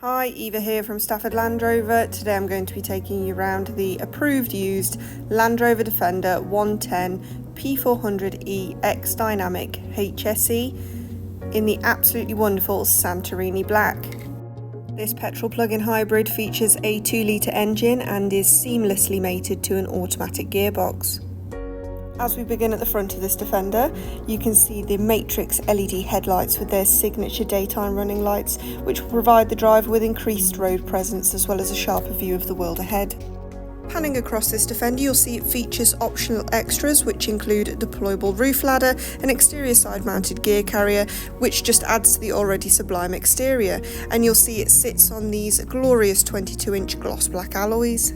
Hi, Eva here from Stafford Land Rover. Today I'm going to be taking you around the approved used Land Rover Defender 110 P400e X Dynamic HSE in the absolutely wonderful Santorini black. This petrol plug-in hybrid features a 2-litre engine and is seamlessly mated to an automatic gearbox. As we begin at the front of this Defender, you can see the matrix LED headlights with their signature daytime running lights, which will provide the driver with increased road presence as well as a sharper view of the world ahead. Panning across this Defender, you'll see it features optional extras which include a deployable roof ladder, an exterior side-mounted gear carrier which just adds to the already sublime exterior, and you'll see it sits on these glorious 22-inch gloss black alloys.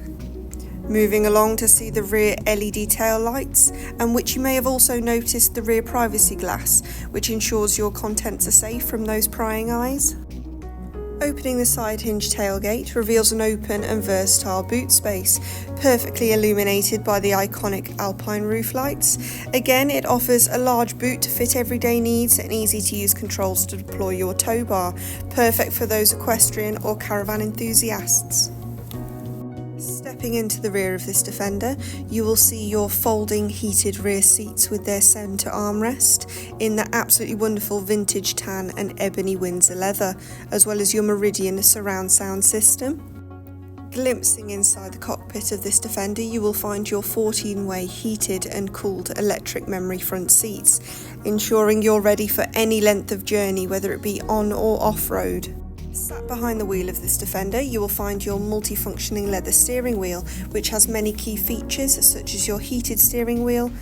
Moving along to see the rear LED tail lights, and which you may have also noticed the rear privacy glass, which ensures your contents are safe from those prying eyes. Opening the side hinge tailgate reveals an open and versatile boot space, perfectly illuminated by the iconic Alpine roof lights. Again, it offers a large boot to fit everyday needs and easy to use controls to deploy your tow bar, perfect for those equestrian or caravan enthusiasts. Stepping into the rear of this Defender, you will see your folding heated rear seats with their centre armrest in the absolutely wonderful vintage tan and Ebony Windsor leather, as well as your Meridian surround sound system. Glimpsing inside the cockpit of this Defender, you will find your 14-way heated and cooled electric memory front seats, ensuring you're ready for any length of journey, whether it be on or off-road. Sat behind the wheel of this Defender, you will find your multi-functioning leather steering wheel, which has many key features such as your heated steering wheel.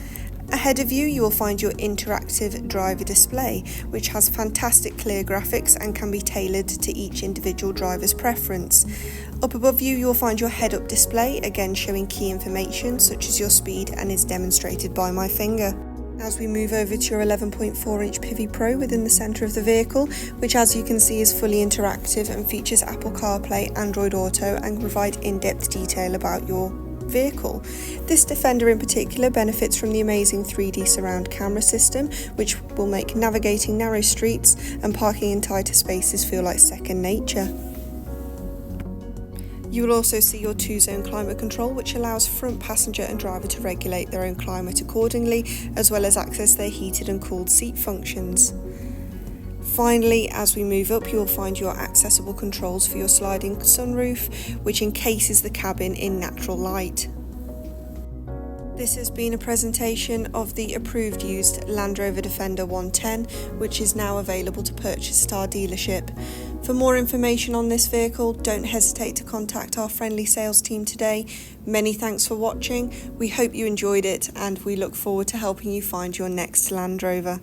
Ahead of you will find your interactive driver display, which has fantastic clear graphics and can be tailored to each individual driver's preference. Up above you will find your head-up display, again showing key information such as your speed, and is demonstrated by my finger. As we move over to your 11.4-inch Pivi Pro within the centre of the vehicle, which as you can see is fully interactive and features Apple CarPlay, Android Auto, and can provide in-depth detail about your vehicle. This Defender in particular benefits from the amazing 3D surround camera system, which will make navigating narrow streets and parking in tighter spaces feel like second nature. You will also see your 2-zone climate control, which allows front passenger and driver to regulate their own climate accordingly, as well as access their heated and cooled seat functions. Finally, as we move up, you will find your accessible controls for your sliding sunroof, which encases the cabin in natural light. This has been a presentation of the approved used Land Rover Defender 110, which is now available to purchase at our dealership. For more information on this vehicle, don't hesitate to contact our friendly sales team today. Many thanks for watching. We hope you enjoyed it, and we look forward to helping you find your next Land Rover.